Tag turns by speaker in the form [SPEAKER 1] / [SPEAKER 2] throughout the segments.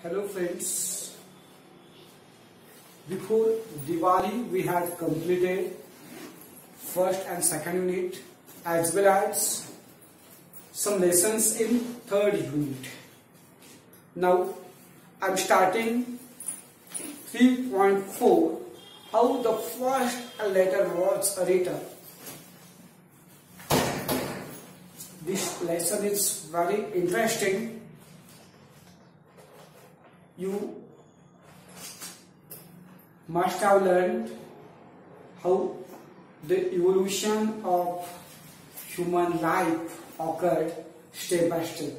[SPEAKER 1] Hello friends, before Diwali we had completed first and second unit as well as some lessons in third unit. Now I am starting 3.4, how the first letter was written. This lesson is very interesting. You must have learned how the evolution of human life occurred step by step.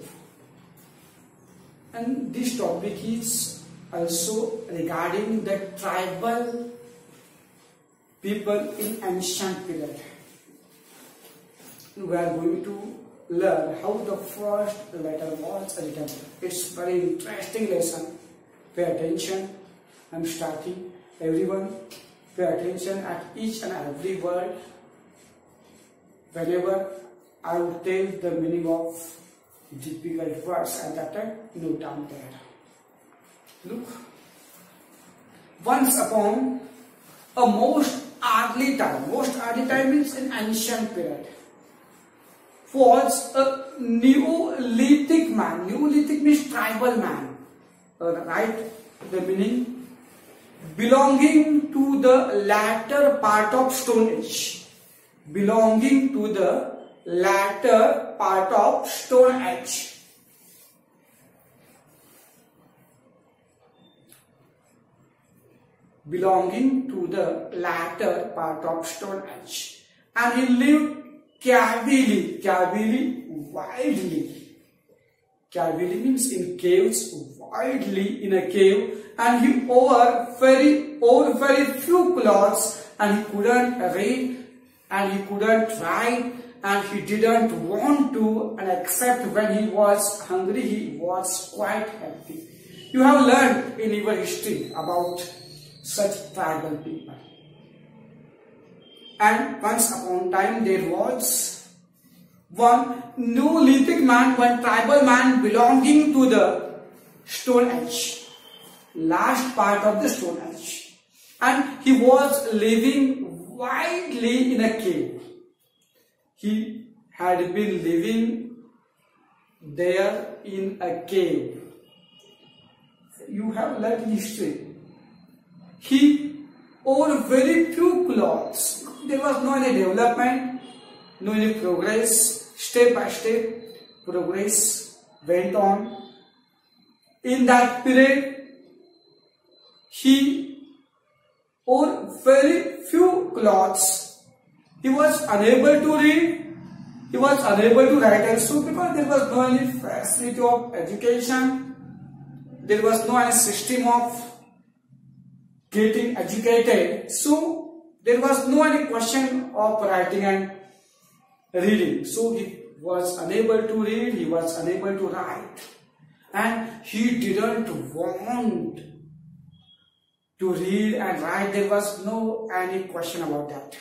[SPEAKER 1] And this topic is also regarding the tribal people in ancient period. We are going to learn how the first letter was written. It's very interesting lesson. Pay attention. I'm starting. Everyone pay attention at each and every word. Whenever I will tell the meaning of difficult words, and that time note down there. Look. Once upon a most early time means in ancient period, was a Neolithic man. Neolithic means tribal man. Right? The meaning belonging to the latter part of Stone Age. Belonging to the latter part of Stone Age. Belonging to the latter part of Stone Age. And he lived cavily, widely. Cavily means in caves, widely in a cave, and he wore very few clothes, and he couldn't read, and he couldn't write, and he didn't want to, and except when he was hungry, he was quite happy. You have learned in your history about such tribal people. And once upon a time there was one Neolithic man, one tribal man belonging to the Stone Age, last part of the Stone Age, and he was living widely in a cave. He had been living there in a cave. You have learned history. He wore very few clothes. There was no any development, no any progress. Step by step, progress went on. In that period, he wore very few clothes. He was unable to read. He was unable to write also, because there was no any facility of education. There was no any system of getting educated. So there was no any question of writing and reading. So he was unable to read, he was unable to write, and he didn't want to read and write. There was no any question about that.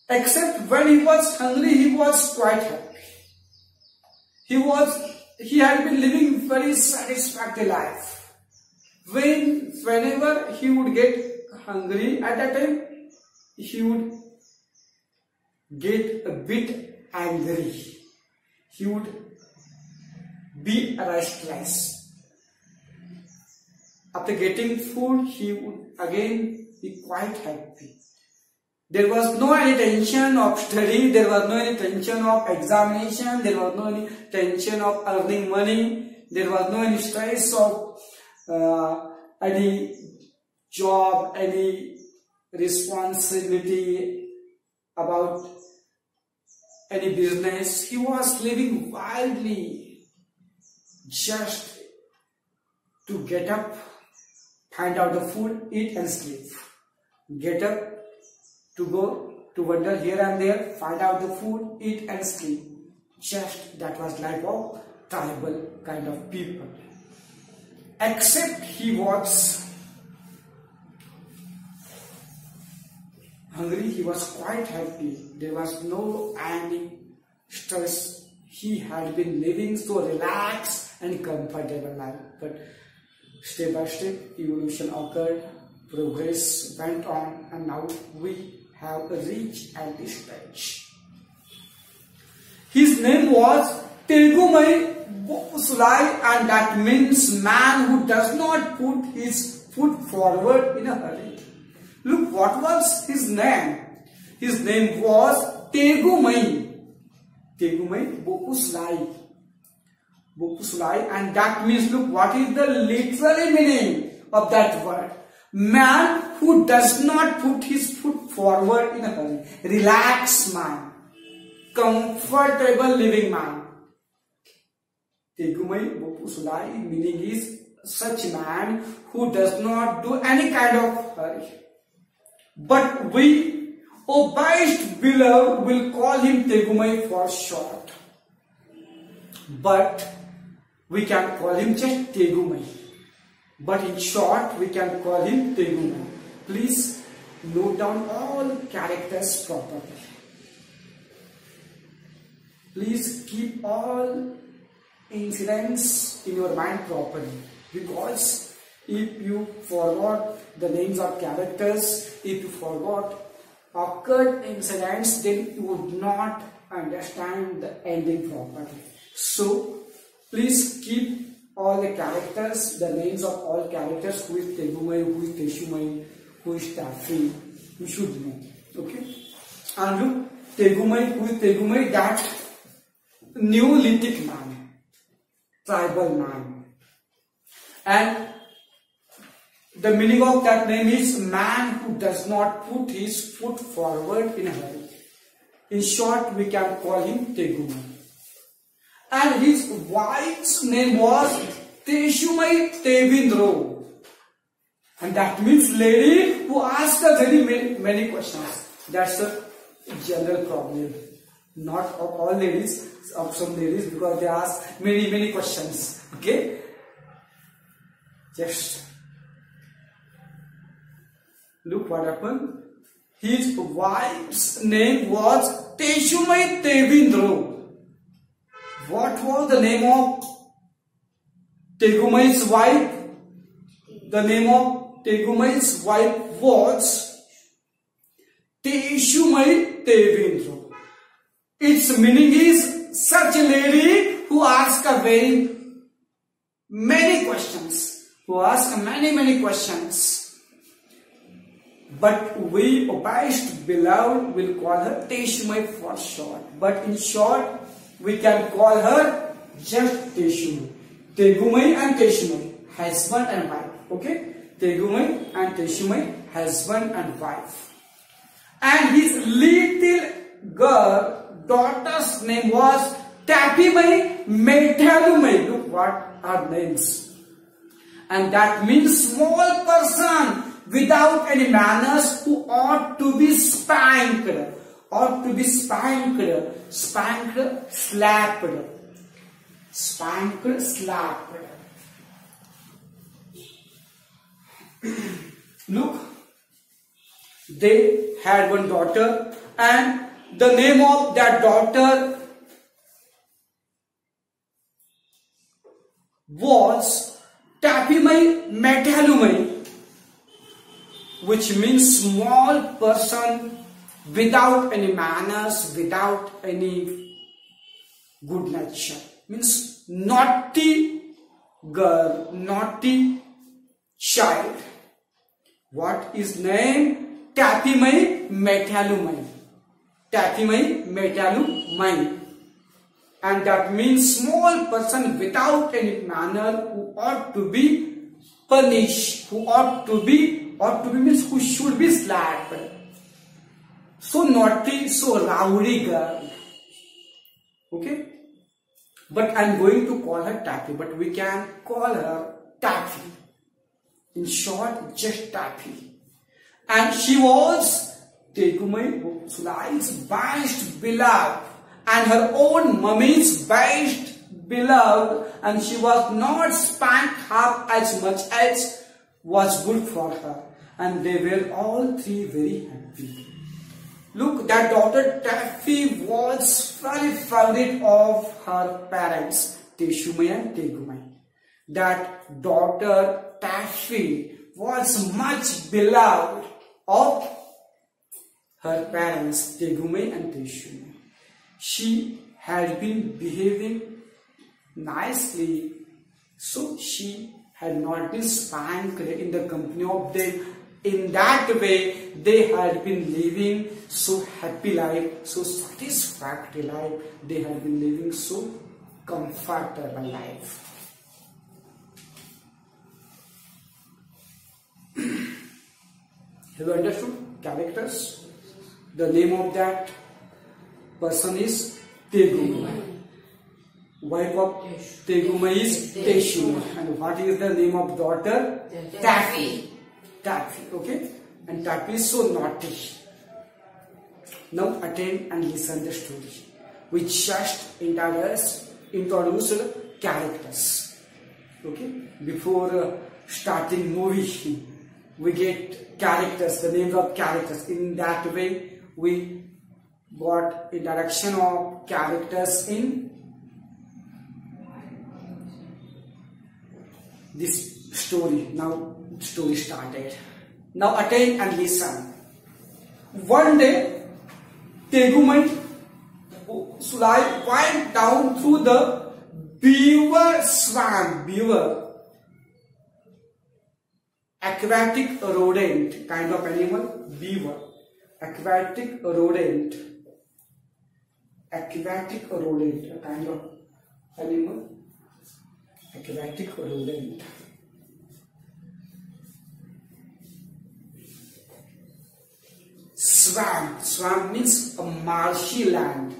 [SPEAKER 1] Except when he was hungry, he was quite happy. He had been living very satisfactory life. Whenever he would get hungry, at that time he would get a bit angry. He would be restless. After getting food, he would again be quite happy. There was no any tension of study, there was no any tension of examination, there was no any tension of earning money, there was no any stress of any job, any responsibility about any business. He was living wildly, just to get up, find out the food, eat and sleep. Get up to go to wander here and there, find out the food, eat and sleep. Just that was life of tribal kind of people. Except he was hungry, he was quite happy. There was no any stress. He had been living so relaxed and comfortable life. But step by step, evolution occurred, progress went on, and now we have reached at this stage. His name was Tegumai Bopusulai, and that means man who does not put his foot forward in a hurry. Look, what was his name? His name was Tegumai. Tegumai Bopusulai. Bopusulai, and that means, look, what is the literal meaning of that word? Man who does not put his foot forward in a hurry. Relaxed man. Comfortable living man. Tegumai Bopusulai meaning is such man who does not do any kind of hurry. But we, best beloved, will call him Tegumai for short. But we can call him just Tegumai. But in short, we can call him Tegumai. Please note down all characters properly. Please keep all incidents in your mind properly, because if you forgot the names of characters, if you forgot occurred incidents, then you would not understand the ending properly. So please keep all the characters, the names of all characters, who is Tegumai, who is Teshumai, who is Taffy, you should know. Okay? And look, Tegumai, who is Tegumai? That Neolithic man, tribal man. And the meaning of that name is man who does not put his foot forward in a hurry. In short, we can call him Tegumai. And his wife's name was Teshumai Tevindro. And that means lady who asks very many questions. That's a general problem. Not of all ladies, of some ladies, because they ask many questions. Okay? Just look what happened. His wife's name was Teshumai Tevindro. What was the name of Tegumai's wife? The name of Tegumai's wife was Teshumai Tevindro. Its meaning is such a lady who asks many questions. Who asks many questions. But we, best beloved, will call her Teshumai for short. But in short, we can call her just Teshumai. Tegumai and Teshumai, husband and wife. Okay? Tegumai and Teshumai, husband and wife. And his little girl, daughter's name was Tapimai Metalumai. Look what are names. And that means small person without any manners who ought to be spanked. Ought to be spanked. Spanked, slapped. Spanked, slapped. Look, they had one daughter, and the name of that daughter was Tapimai Metalumai, which means small person without any manners, without any good nature. Means naughty girl, naughty child. What is name? Tapimai Metalumai. Tapimai Metalumai. And that means small person without any manner who ought to be punished, who ought to be means who should be slapped. So naughty, so rowdy girl. Okay? But I am going to call her Taffy, but we can call her Taffy. In short, just Taffy. And she was Tegumai Bopusulai's best beloved, and her own mummy's best beloved, and she was not spanked half as much as was good for her. And they were all three very happy. Look, that daughter Taffy was very favorite of her parents, Teshumai and Tegumai. That daughter Taffy was much beloved of her parents Tegumai and Teshumai. She had been behaving nicely, so she had not been spanked in the company of them. In that way, they had been living so happy life, so satisfactory life. They had been living so comfortable life. Have you understood characters? The name of that person is Tegumai. Wife of Tegumai is Teshumai. And what is the name of daughter? Taffy. Taffy, okay? And Taffy is so naughty. Now attend and listen the story. We just introduced characters. Okay? Before starting movie, we get characters, the names of characters. In that way, we got introduction of characters in this story. Now story started. Now attend and listen. One day, Tegumai Sulai went down through the beaver swamp. Beaver, aquatic rodent kind of animal. Beaver, aquatic rodent. Aquatic rodent, a kind of animal. Aquatic rodent. Swamp. Swamp means a marshy land.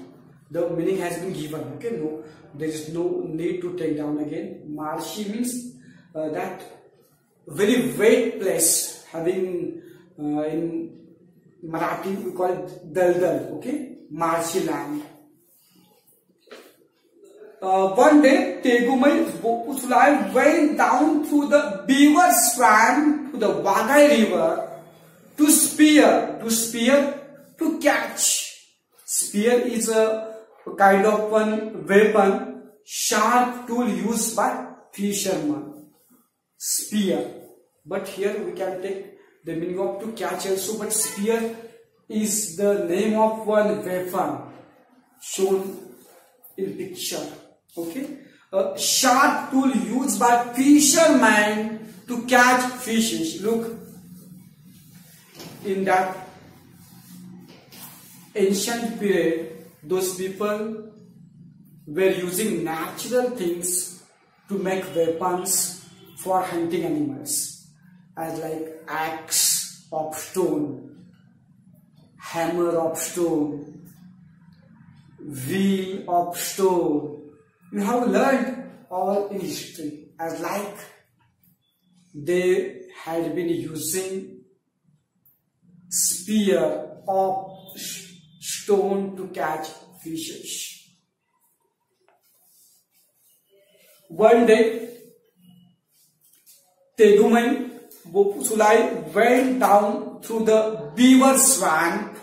[SPEAKER 1] The meaning has been given. Okay, no, there is no need to take down again. Marshy means that very wet place. Having in Marathi we call it daldal. Okay, marshy land. One day, Tegumai Sulai went down through the beaver swamp to the Wagai river to spear, to catch. Spear is a kind of one weapon, sharp tool used by fishermen. Spear. But here we can take the meaning of to catch also, but spear is the name of one weapon shown in picture. Okay, a sharp tool used by fishermen to catch fishes. Look, in that ancient period, those people were using natural things to make weapons for hunting animals, as like axe of stone, hammer of stone, wheel of stone. You have learned all in history, as like they had been using spear of stone to catch fishes. One day, Tegumai Sulai went down through the beaver swamp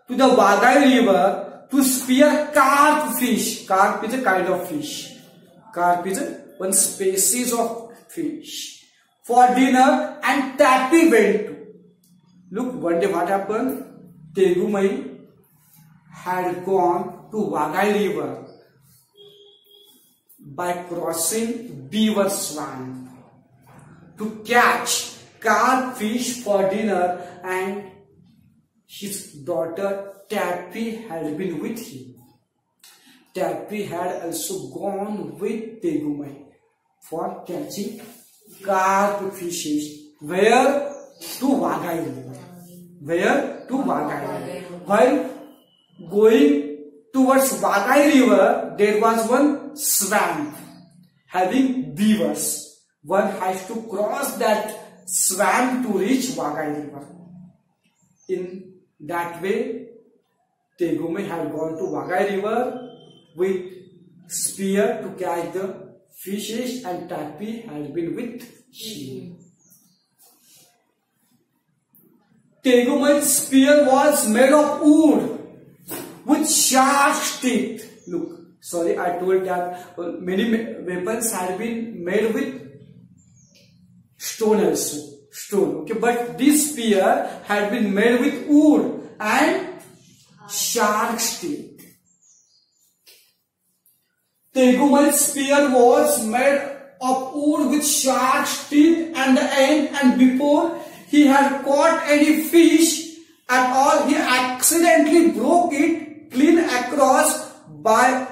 [SPEAKER 1] to the Wagai river to spear carp fish. Carp is a kind of fish. Carp is one species of fish for dinner, and Taffy went to. Look, one day what happened? Tegumai had gone to Wagai river by crossing beaver swamp to catch carp fish for dinner, and his daughter Taffy had been with him. Taffy had also gone with Tegumai for catching carp fishes. Where? To Wagai river. Where? To Wagai river. While going towards Wagai river, there was one swamp having beavers. One has to cross that swamp to reach Wagai river. In that way, Tegumai had gone to Wagai river with spear to catch the fishes, and Taffy had been with him. Tegumai's spear was made of wood with sharp teeth. Look, Sorry, I told that many weapons had been made with stone also. Stone, okay, but this spear had been made with wood and shark's teeth. Tegumai's spear was made of wood with shark's teeth and the end, and before he had caught any fish at all, he accidentally broke it clean across by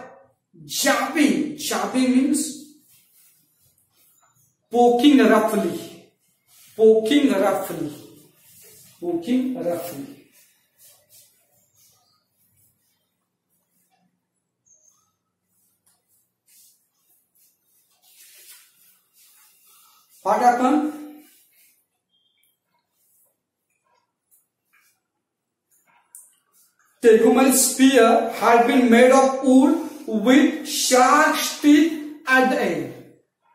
[SPEAKER 1] jabbing. Jabbing means poking roughly. Poking roughly. Poking roughly. What happened? Tegumai's spear had been made of wood with shark's teeth at the end.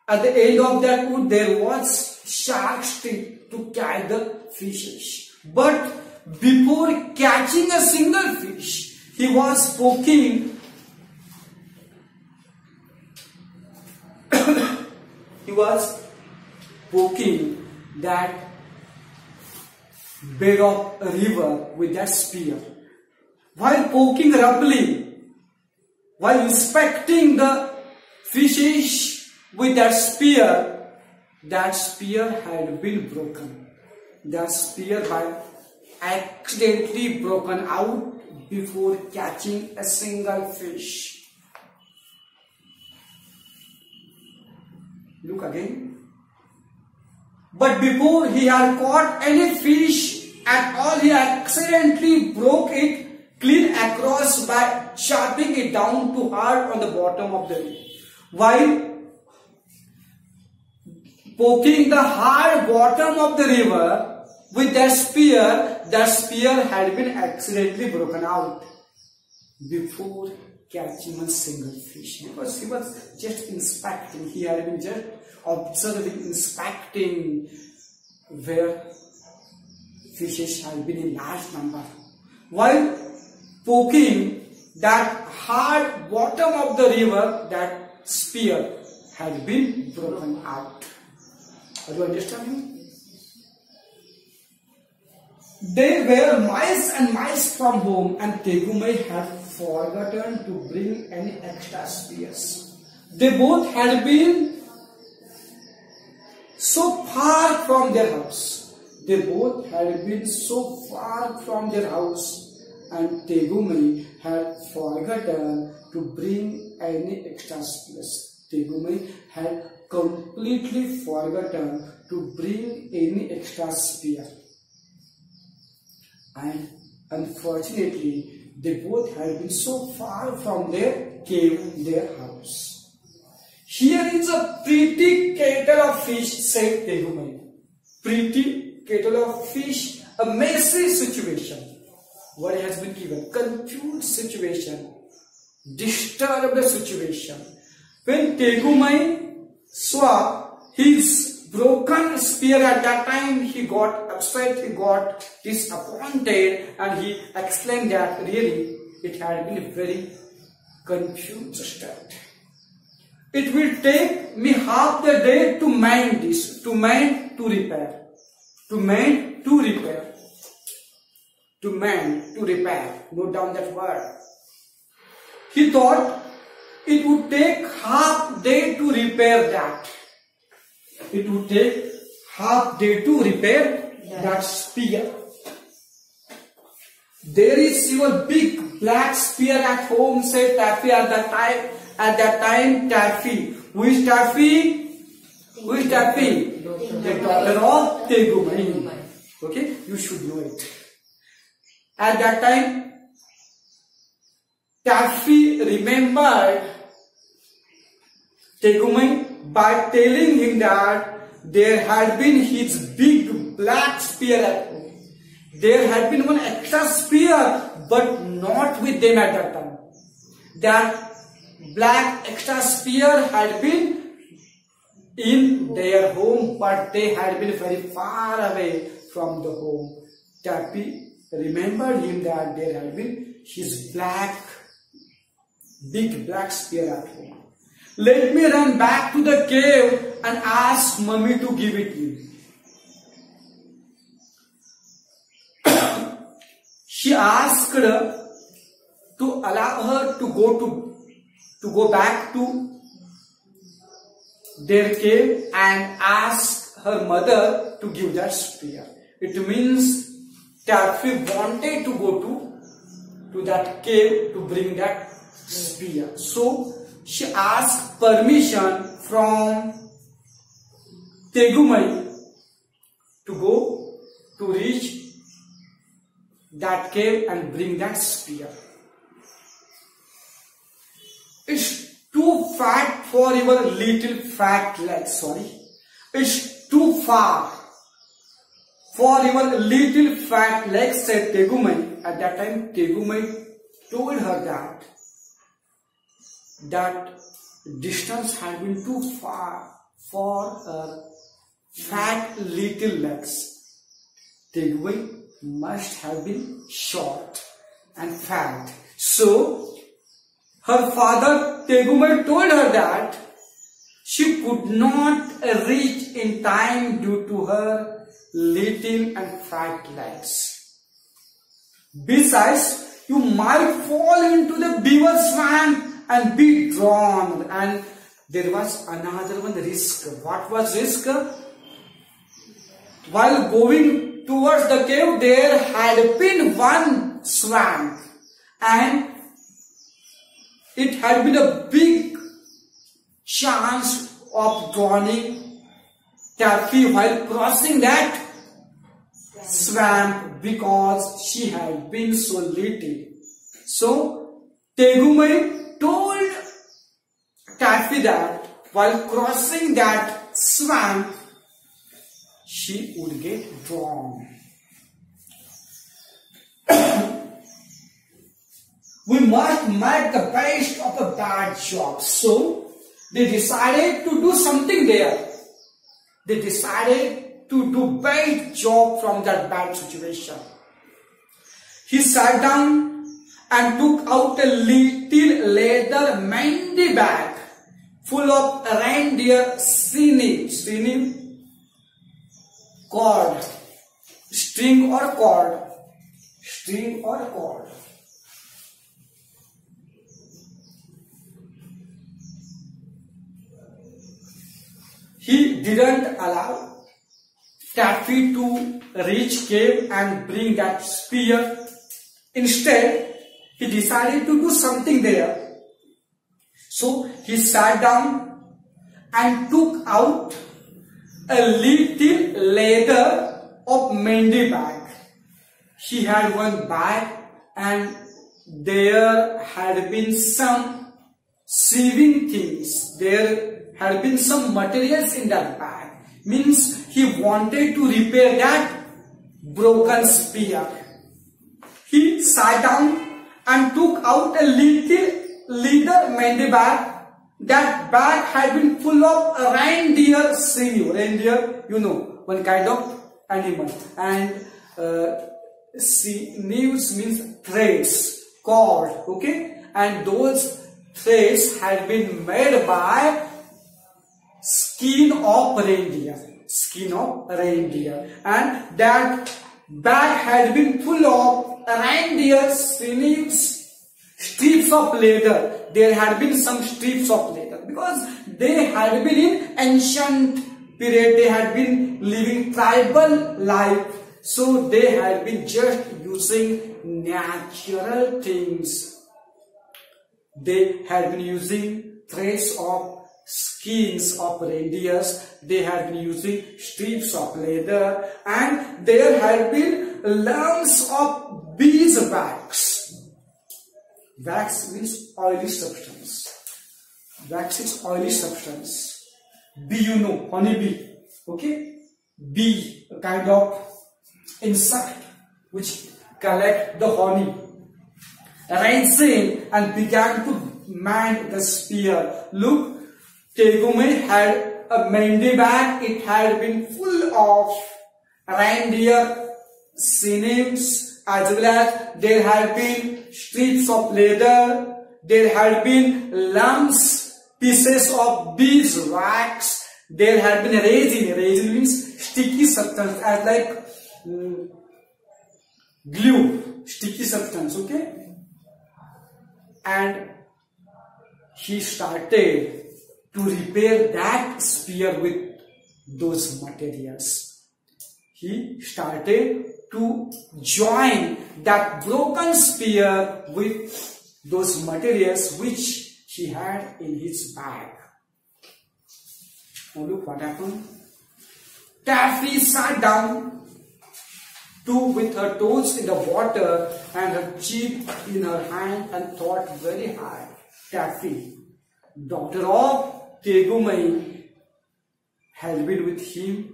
[SPEAKER 1] At the end of that wood there was shark's teeth to catch the fishes. But before catching a single fish, he was poking that bed of a river with that spear. While poking roughly, while inspecting the fishes with that spear had been broken. That spear had accidentally broken out before catching a single fish. Look again. But before he had caught any fish at all, he accidentally broke it clean across by chopping it down to hard on the bottom of the river. While poking the hard bottom of the river with that spear had been accidentally broken out before catching a single fish, because he was just inspecting. He had been just observing, inspecting where fishes had been in large number. While poking that hard bottom of the river, that spear had been broken out. Do you understand me? They were miles and miles from home, and Tegumai had forgotten to bring any extra spears. They both had been so far from their house. They both had been so far from their house, and Tegumai had forgotten to bring any extra spears. Tegumai had completely forgotten to bring any extra spear. And unfortunately, they both had been so far from their cave, their house. Here is a pretty kettle of fish, said Tegumai. Pretty kettle of fish, a messy situation. What has been given? Confused situation, disturbed situation. When Tegumai saw his broken spear at that time, he got upset, he got disappointed, and he explained that really it had been a very confused state. It will take me half the day to mend this, to mend, to repair, to mend, to repair, to mend, to repair. Note down that word. He thought it would take half day to repair that. It would take half day to repair that spear. There is your big black spear at home, said Taffy at that time, Taffy. Who is Taffy? Who is Taffy? The daughter of Tegumai. Okay, you should know it. At that time, Taffy remembered Tegumai by telling him that there had been his big black spear at home. There had been one extra spear, but not with them at that time. That black extra spear had been in their home, but they had been very far away from the home. Taffy remembered him that there had been his black big black spear at home. Let me run back to the cave and ask Mummy to give it me. She asked to allow her to go back to their cave and ask her mother to give that spear. It means Taffy wanted to go to that cave to bring that spear. So she asked permission from Tegumai to go to reach that cave and bring that spear. It's too fat for your little fat legs. It's too far for your little fat legs, said Tegumai. At that time, Tegumai told her that distance had been too far for her fat little legs. Tegumai must have been short and fat. So, her father Tegumai told her that she could not reach in time due to her little and fat legs. Besides, you might fall into the beaver swamp and be drowned. And there was another one risk. What was risk? While going towards the cave, there had been one swamp, and it had been a big chance of drowning Taffy while crossing that swamp because she had been so little. So Tegumai told Taffy that while crossing that swamp, she would get drowned. We must make the best of a bad job. So they decided to do something there. They decided to do bad job from that bad situation. He sat down and took out a little leather mandy bag full of reindeer sinew, cord, string or cord. He didn't allow Taffy to reach cave and bring that spear. Instead, he decided to do something there. So he sat down and took out a little leather of mandy bag. He had one bag and there had been some sieving things. There had been some materials in that bag. Means he wanted to repair that broken spear. He sat down and took out a little leather mandy bag. That bag had been full of reindeer sinew. Reindeer, you know, one kind of animal. And sinews means threads, cord, okay? And those threads had been made by skin of reindeer. And that bag had been full of reindeer sinews, strips of leather. There had been some strips of leather because they had been in ancient period. They had been living tribal life. So they had been just using natural things. They had been using threads of skins of reindeers. They had been using strips of leather, and there had been lumps of beeswax. Wax means oily substance. Wax is oily substance. Bee, you know, honeybee. Okay? Bee, a kind of insect which collect the honey. Ran in and began to mend the spear. Look, Tegumai had a mandy bag. It had been full of reindeer sinews, as well as there had been strips of leather, there had been lumps, pieces of beads, wax. There had been a resin. Resin means sticky substance, as like glue, sticky substance, okay? And he started to repair that spear with those materials. He started to join that broken spear with those materials which he had in his bag. Now look what happened. Taffy sat down with her toes in the water and her cheek in her hand and thought very hard. Taffy, daughter of Tegumai, had been with him.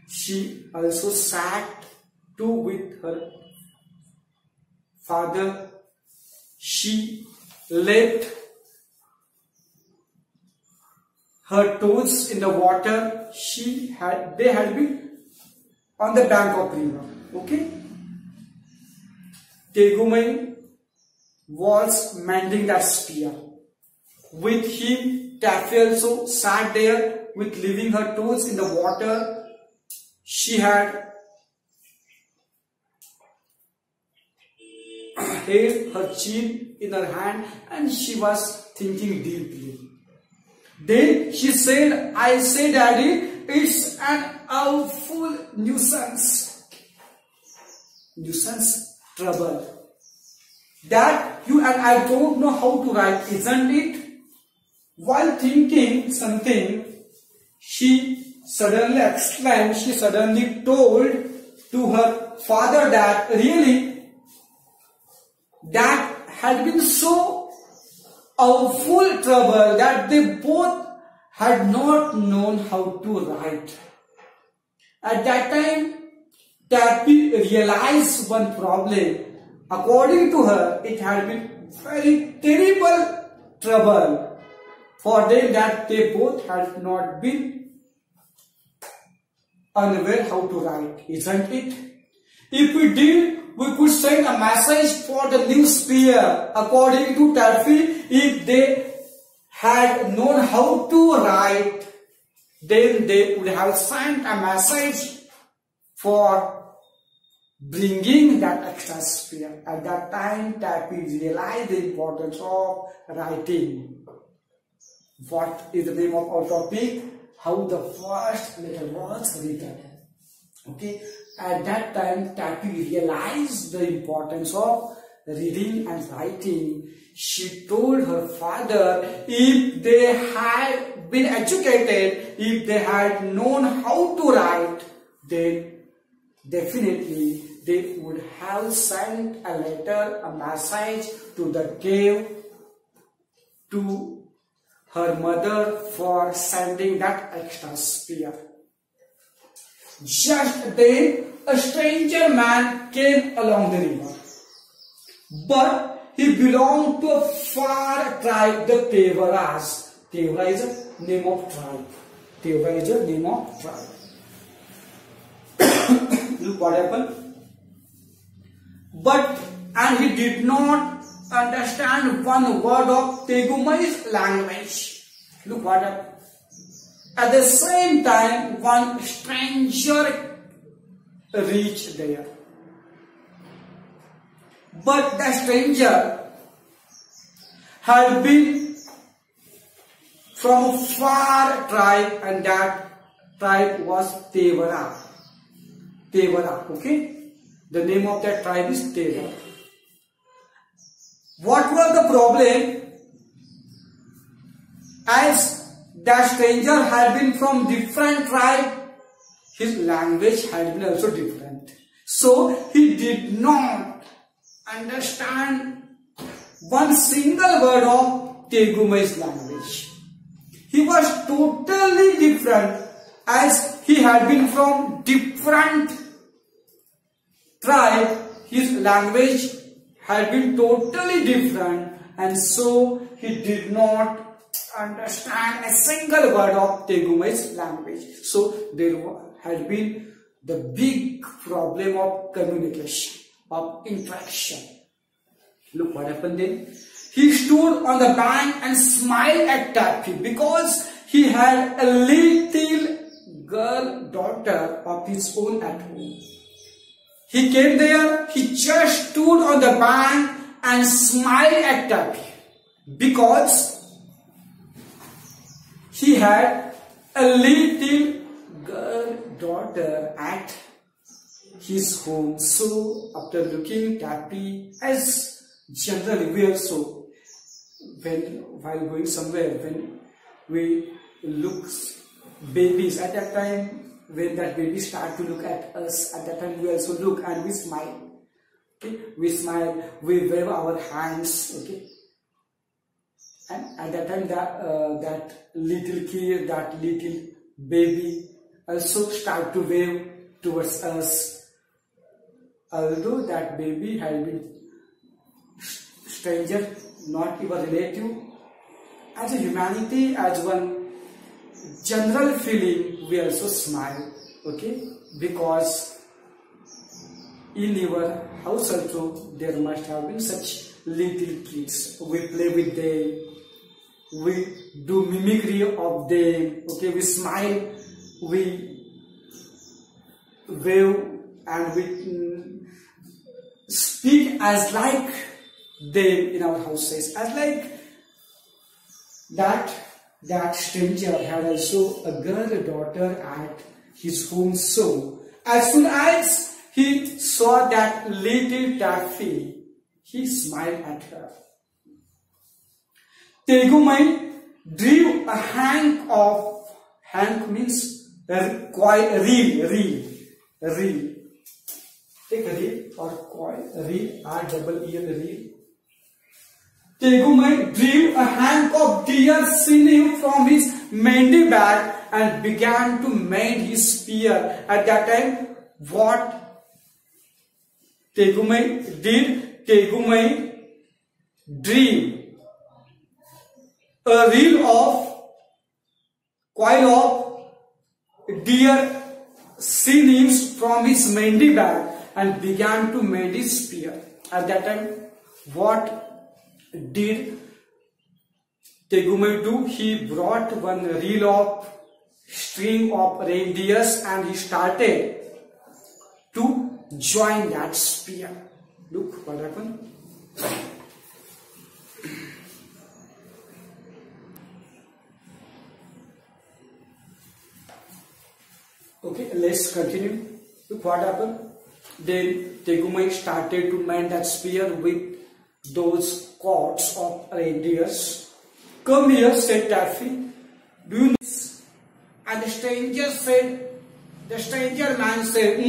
[SPEAKER 1] She also sat too with her father. She left her toes in the water. They had been on the bank of river. Okay. Tegumai was mending that spear. With him, Taffy also sat there with leaving her toes in the water. She had held her chin in her hand and she was thinking deeply. Then she said, I say, Daddy, it's an awful nuisance. Nuisance, trouble. That you and I don't know how to write, isn't it? While thinking something, she suddenly exclaimed, she suddenly told to her father that really that had been so awful trouble that they both had not known how to write. At that time, Taffy realized one problem. According to her, it had been very terrible trouble for them that they both had not been unaware how to write, isn't it? If we did, we could send a message for the new spear. According to Taffy, if they had known how to write, then they would have sent a message for bringing that extra spear. At that time, Taffy realized the importance of writing. What is the name of our topic? How the first letter was written. Okay. At that time, Taffy realized the importance of reading and writing. She told her father, if they had been educated, if they had known how to write, then definitely they would have sent a letter, a message to the cave to her mother for sending that extra spear. Just then, a stranger man came along the river. But he belonged to a far tribe, the Tevaras. Tevara is a name of tribe. Tevara is a name of tribe. Look what happened. And he did not understand one word of Tegumai's language. Look what happened. At the same time, one stranger reached there. But the stranger had been from a far tribe, and that tribe was Tevara. Tevara, okay? The name of that tribe is Tevara. What was the problem? As that stranger had been from different tribe, his language had been also different. So he did not understand one single word of Tegumai's language. He was totally different, as he had been from different tribe. His language had been totally different, and so he did not understand a single word of Tegumai's language. So there had been the big problem of communication, of interaction. Look what happened then. he stood on the bank and smiled at Taffy because he had a little girl daughter of his own at home. He came there, he just stood on the bank and smiled at Taffy because he had a little girl daughter at his home. So after looking Taffy, as generally we also, while going somewhere, when we look babies, at that time when that baby start to look at us, at that time we also look and we smile. Okay, we smile, we wave our hands. Okay, and at that time that little kid, that little baby also start to wave towards us, although that baby had been stranger, not even relative. As a humanity, as one general feeling, we also smile. Okay, because in your house also there must have been such little kids. We play with them, we do mimicry of them. Okay, we smile, we wave, and we speak as like them in our houses, as like that stranger had also a girl daughter at his home. So as soon as he saw that little Taffy, he smiled at her. Tegumai drew a hank means reel. Take a reel or coil, reel, R-double-E-L, reel. Tegumai drew a hank of deer sinew from his mending bag and began to mend his spear. At that time, what Tegumai did? Tegumai drew a reel of coil of deer sinews from his mending bag and began to mend his spear. At that time, what did Tegumai do? He brought one reel of string of reindeers and he started to join that spear. Look what happened. Okay, let's continue. Look what happened. Then Tegumai started to mend that spear with those cords of reindeers. Come here, said Taffy. Do you know this? And the stranger man said,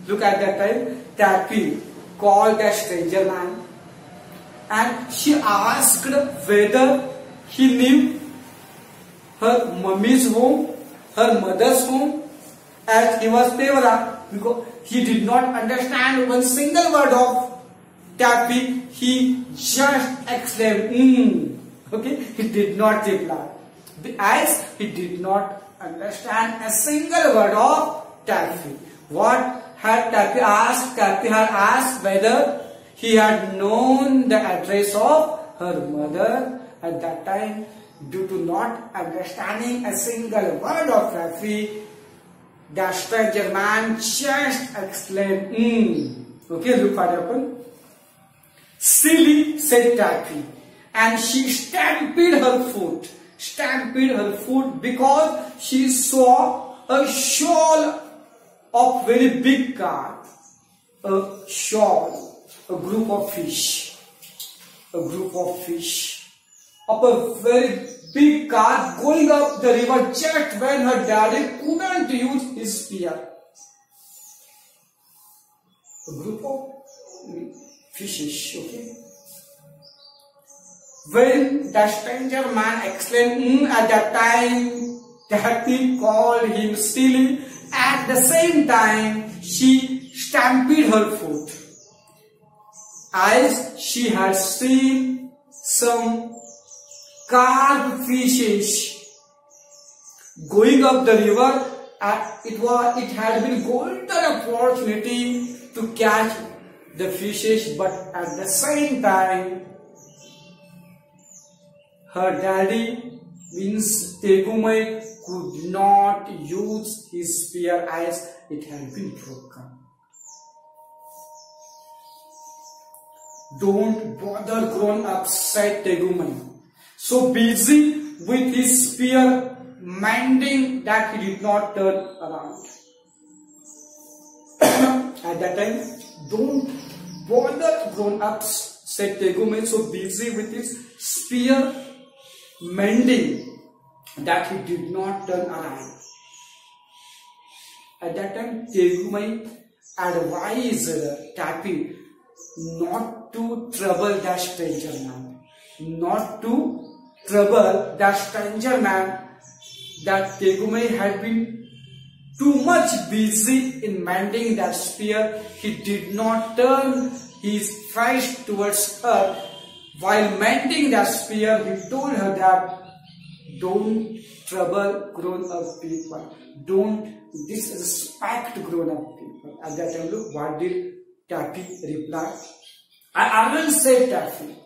[SPEAKER 1] Look at that time, Taffy called that stranger man and she asked whether he knew her mummy's home, her mother's home, as he was Tevara, because he did not understand one single word of Taffy. He just exclaimed, Okay, he did not reply, as he did not understand a single word of Taffy. What had Taffy asked? Taffy had asked whether he had known the address of her mother. At that time, due to not understanding a single word of Taffy, the stranger man just exclaimed, Okay, look what happened. Silly, said Taffy, and she stampeded her foot because she saw a shoal of very big carp, a group of fish of a very big carp going up the river just when her daddy couldn't use his spear. A group of fishes, okay. When the stranger man exclaimed at that time, Taffy called him silly. At the same time, she stampeded her foot, as she had seen some carp fishes going up the river. It had been golden opportunity to catch the fishes, but at the same time her daddy means Tegumai could not use his spear as it had been broken. Don't bother grown-ups, said Tegumai, so busy with his spear mending that he did not turn around. At that time, don't bother grown-ups, said Tegumai, so busy with his spear mending that he did not turn around. At that time, Tegumai advised Tappy not to trouble that stranger man. Not to trouble that stranger man. That Tegumai had been too much busy in mending that spear. He did not turn his face towards her. While mending that spear, he told her that don't trouble grown-up people. Don't disrespect grown-up people. At that time, look, what did Taffy reply? I haven't said Taffy.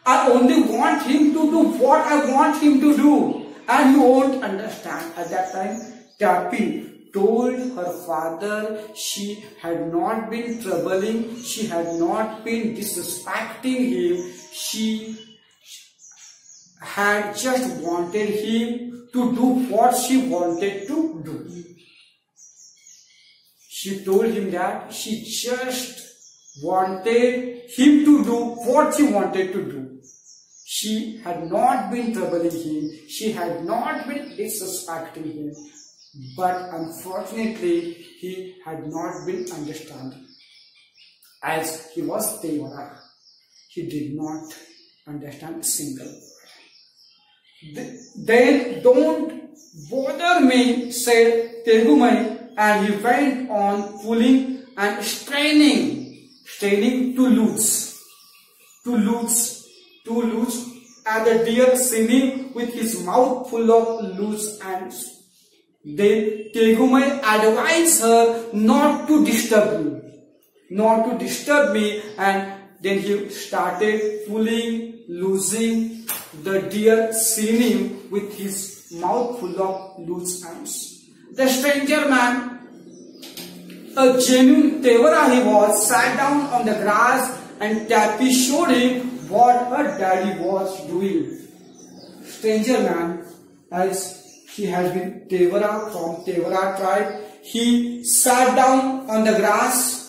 [SPEAKER 1] I only want him to do what I want him to do. And you won't understand. At that time, Taffy told her father she had not been troubling, she had not been disrespecting him. She had just wanted him to do what she wanted to do. She told him that she just wanted him to do what she wanted to do. She had not been troubling him. She had not been disrespecting him. But unfortunately, he had not been understanding. As he was Tevara, he did not understand a single word. Then don't bother me, said Tegumai, and he went on pulling and straining to loose, and the deer singing with his mouth full of loose ends. Then Tegumai advised her not to disturb me, and then he started pulling, loosing the deer singing with his mouth full of loose ends. The stranger man, a genuine Tevara he was, sat down on the grass and Taffy showed him what her daddy was doing. Stranger man, as he has been Tevara from Tevara tribe, he sat down on the grass.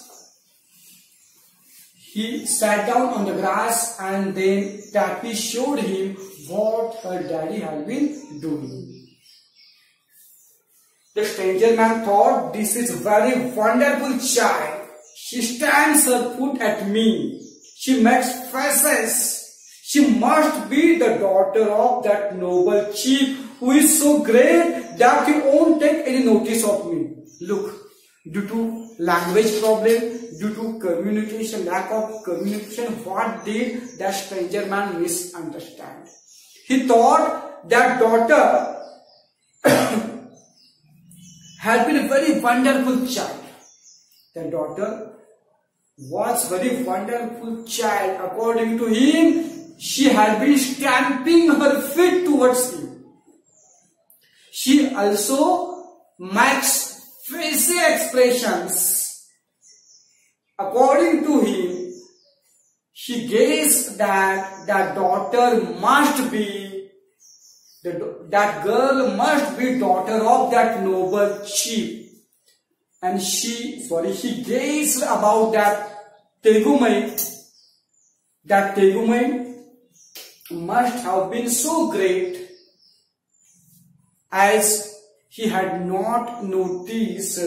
[SPEAKER 1] He sat down on the grass and then Taffy showed him what her daddy had been doing. The stranger man thought, this is very wonderful child. She stamps her foot at me. She makes faces. She must be the daughter of that noble chief who is so great that he won't take any notice of me. Look, due to language problem, due to communication, lack of communication, what did that stranger man misunderstand? He thought that daughter had been a very wonderful child. The daughter was very wonderful child. According to him, she had been stamping her feet towards him. She also makes facial expressions. According to him, he guessed that that daughter must be that girl must be daughter of that noble chief, and he guessed about that Tegumai must have been so great, as he had not noticed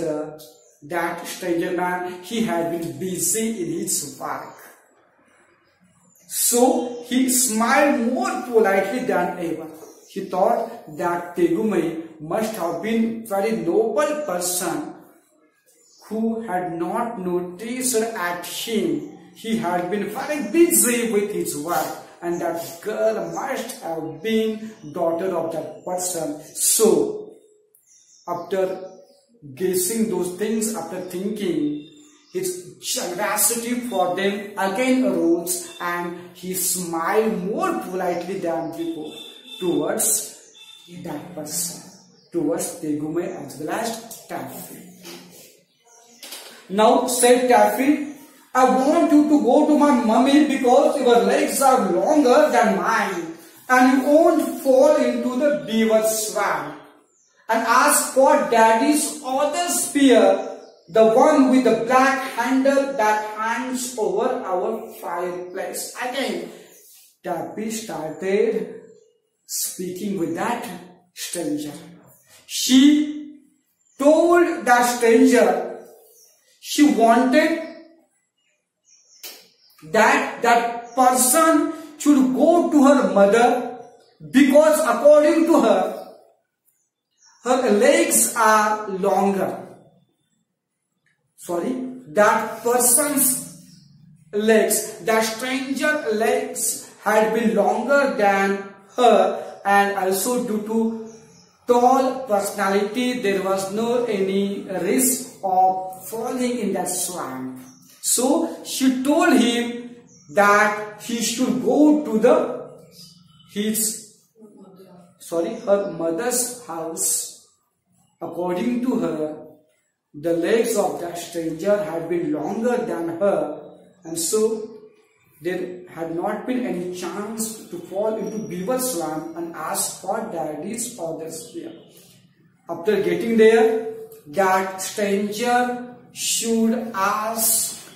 [SPEAKER 1] that stranger man. He had been busy in his work, so he smiled more politely than ever. He thought that Tegumai must have been a very noble person who had not noticed at him. He had been very busy with his work, and that girl must have been daughter of that person. So, after guessing those things, after thinking, his generosity for them again arose, and he smiled more politely than before. towards that person, towards Tegume as well as Taffy. Now said Taffy, I want you to go to my mummy because your legs are longer than mine and you won't fall into the beaver swamp. And ask for daddy's other spear, the one with the black handle that hangs over our fireplace. Again, Taffy started speaking with that stranger. She told that stranger she wanted that person should go to her mother because according to her, her legs are longer. That person's legs, that stranger legs had been longer than her, and also due to tall personality, there was no any risk of falling in that swamp. So she told him that he should go to her mother's house. According to her, the legs of that stranger had been longer than her, and so there had not been any chance to fall into beaver swamp, and ask for daddy's other spear. After getting there, that stranger should ask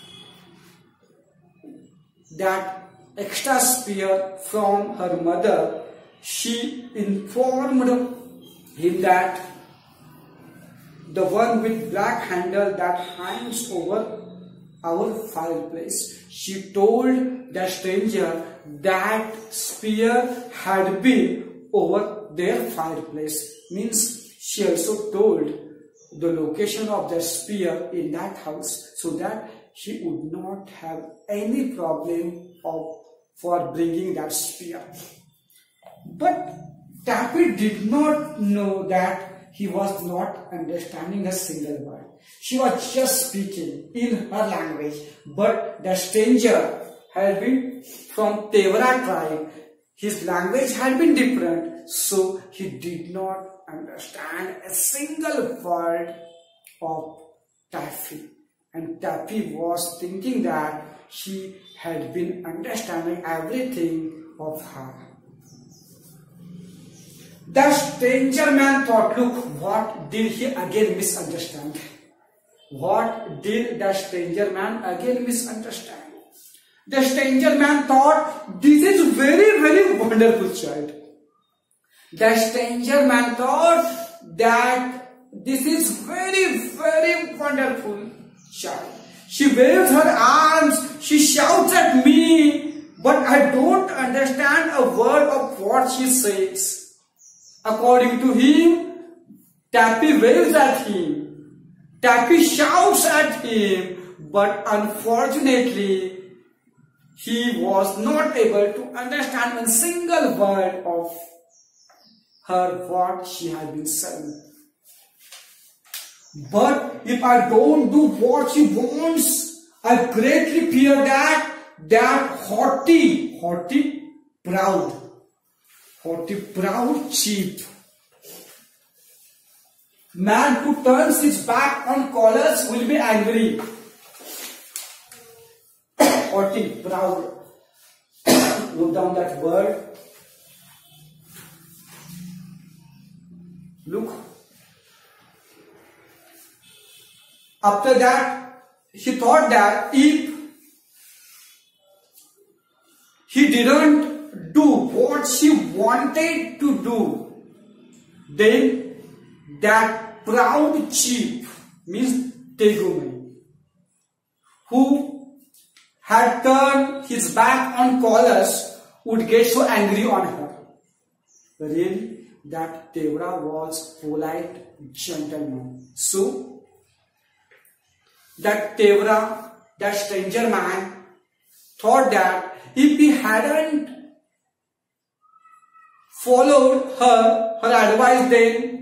[SPEAKER 1] that extra spear from her mother. She informed him that the one with black handle that hangs over our fireplace. She told the stranger that spear had been over their fireplace. Means she also told the location of the spear in that house so that she would not have any problem for bringing that spear. But Taffy did not know that he was not understanding a single word. She was just speaking in her language, but the stranger had been from Tevra tribe. His language had been different, so he did not understand a single word of Taffy. And Taffy was thinking that she had been understanding everything of her. The stranger man thought, look, what did he again misunderstand? What did the stranger man again misunderstand? The stranger man thought, this is very, very wonderful child. The stranger man thought that this is very, very wonderful child. She waves her arms, she shouts at me, but I don't understand a word of what she says. According to him, Taffy waves at him. Taffy shouts at him, but unfortunately, he was not able to understand a single word of her what she had been saying. But if I don't do what she wants, I greatly fear that haughty, proud, cheap man who turns his back on callers will be angry. Haughty, proud. Note down that word. Look. After that, he thought that if he didn't do what she wanted to do, then that proud chief, means Tegume, who had turned his back on callers, would get so angry on her. Really, that Tevra was polite gentleman. So, that Tevra, that stranger man, thought that if he hadn't followed her advice, then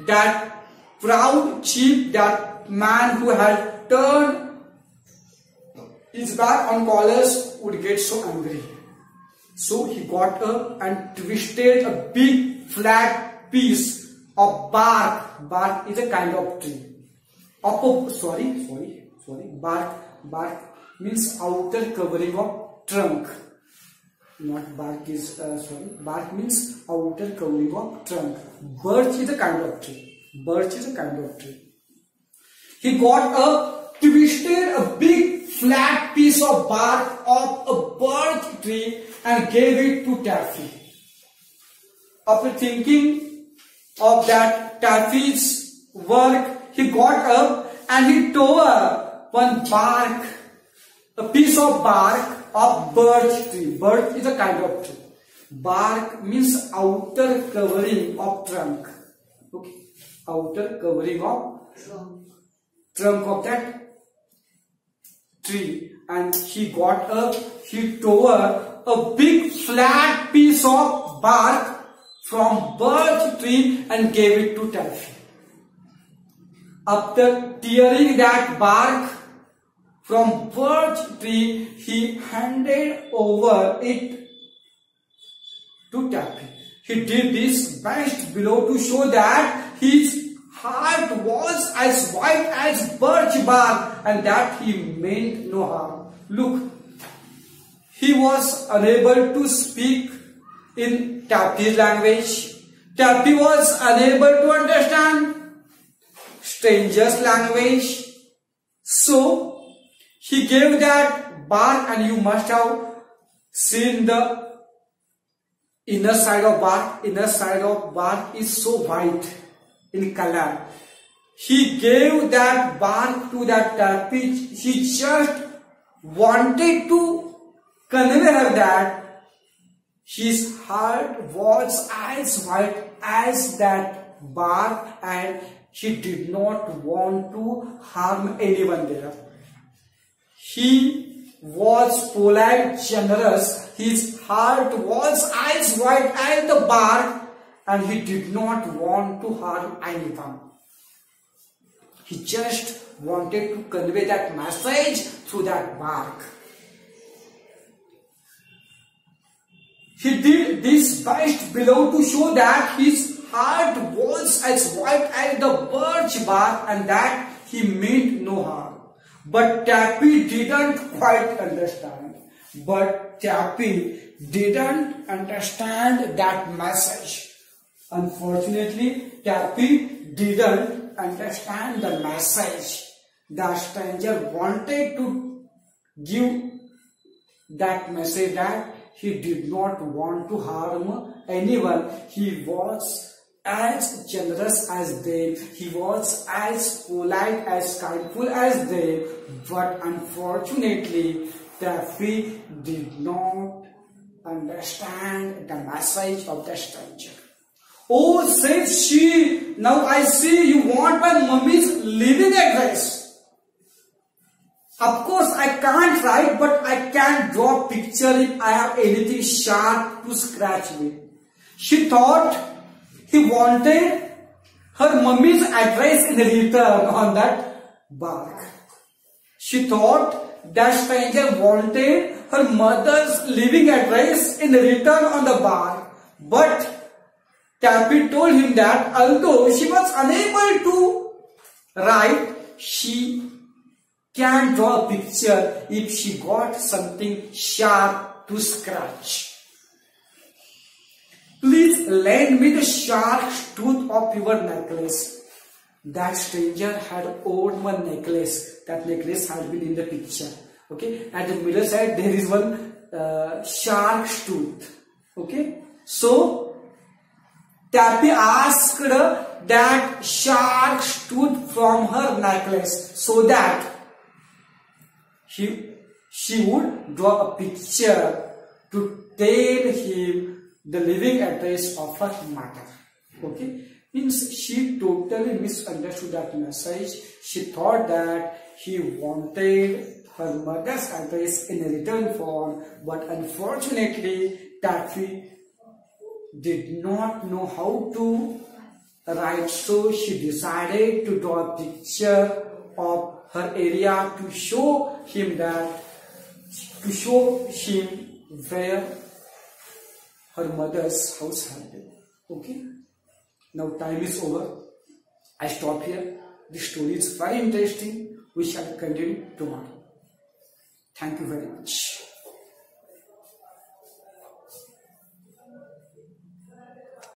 [SPEAKER 1] that proud chief, that man who had turned his back on callers, would get so angry. So he got up and twisted a big flat piece of bark. Bark is a kind of tree. Bark means outer covering of trunk. Not bark is bark means outer covering of trunk. Birch is a kind of tree. He got up, twisted a big flat piece of bark of a birch tree and gave it to Taffy. After thinking of that Taffy's work, he got up and he tore a piece of bark of birch tree. Birch is a kind of tree. Bark means outer covering of trunk. Okay, outer covering of trunk of that tree. And he got up, he tore a big flat piece of bark from birch tree and gave it to Taffy. After tearing that bark from birch tree, he handed over it to Taffy. He did this best below to show that his heart was as white as birch bark and that he meant no harm. Look, he was unable to speak in Taffy's language. Taffy was unable to understand stranger's language. So he gave that bark, and you must have seen the inner side of bark. Inner side of bark is so white in color. He gave that bark to that Taffy. He just wanted to convey her that his heart was as white as that bark and he did not want to harm anyone there. He was polite, generous. His heart was as white as the bark and he did not want to harm anyone. He just wanted to convey that message through that bark. He did this best below to show that his heart was as white as the birch bark and that he meant no harm. But Taffy didn't quite understand. That message. Unfortunately, Taffy didn't understand the message. The stranger wanted to give that message that he did not want to harm anyone. He was as generous as they. He was as polite, as kindful as they. But unfortunately, Taffy did not understand the message of the stranger. Oh, said she, now I see you want my mummy's living address. Of course, I can't write, but I can draw a picture if I have anything sharp to scratch with. She thought he wanted her mummy's address in return on that bark. She thought that stranger wanted her mother's living address in return on the bark. But Taffy told him that although she was unable to write, she can draw a picture if she got something sharp to scratch. Please lend me the sharp tooth of your necklace. That stranger had owed one necklace. That necklace had been in the picture. Okay, at the middle side there is one shark tooth. Okay, so Taffy asked that shark tooth from her necklace so that she would draw a picture to tell him the living address of her mother. Okay, means she totally misunderstood that message. She thought that he wanted her mother's address in a written form, but unfortunately Taffy did not know how to write, so she decided to draw a picture of her area to show him where her mother's house help. Okay. Now time is over. I stop here. This story is very interesting. We shall continue tomorrow. Thank you very much.